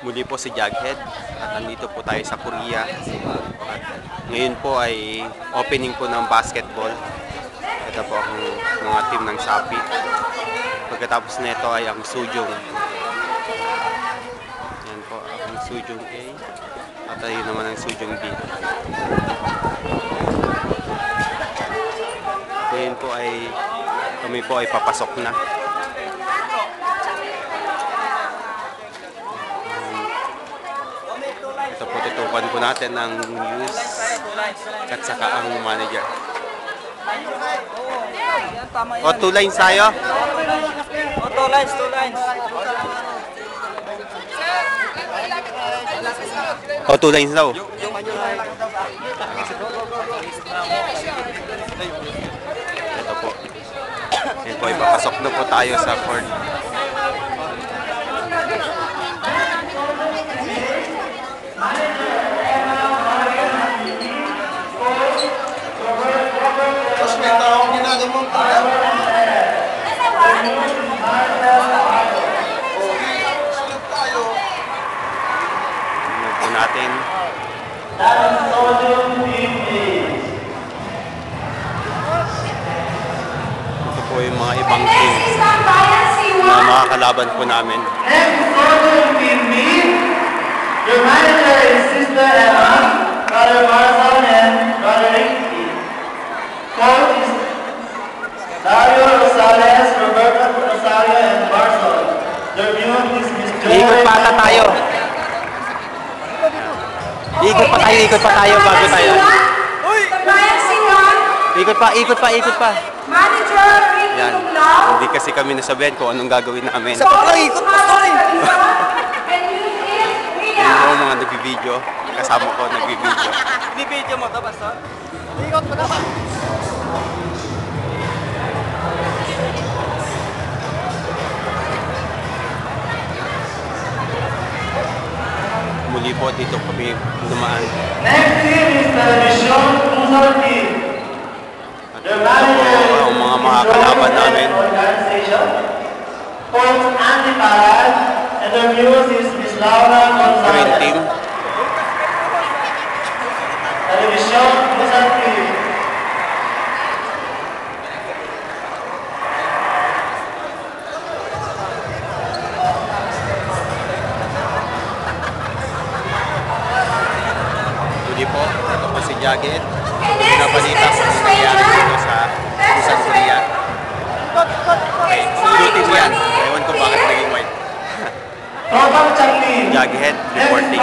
Muli po si Jughead at nandito po tayo sa Korea. At ngayon po ay opening po ng basketball. Ito po ang mga team ng Shopee. Pagkatapos na ito ay ang Sujong. Yan po ang Sujong A at ayun naman ang Sujong B. Ngayon po ay kami po ay papasok na. Ito po, tutukan po natin ang news at saka ang manager. O, 2 lines tayo? O, 2 lines, 2 lines. O, 2 lines daw. Ito po. Ito po, ipapasok na po tayo sa court. Tingnan po natin. Ito po yung mga ibang team na makakalaban po namin. Your manager is Sister Emma, Brother Marcel, and Brother Ricky. Coach is Dario Rosales, Roberto Rosario, and Marcel. Their mute is Miss Joy. Ikot pa ata tayo. Ikot pa tayo bago tayo. Ikot pa. Manager, Yan. Hindi kasi kami nasabihan kung anong gagawin namin. Sa paklang ikot pa, sorry. Yun po mga nagbibideo. Kasama ko nagbibideo. Binibidyo mo ito, Pastor? Ikot pa naman. Muli po dito kami dumaan. Next team is the Vision Luzon team. At ito po ang mga makakalaban namin. Coach Andy Parad, and the muse is Miss Laura Gonzalez. Green team. The Vision Luzon team. Muli po, ito po si Jughead. Pinabalita po ang nangyayari dito sa Korea. Okay, blue team yan. Ewan ko bakit naging white. Total Changi. Jughead reporting.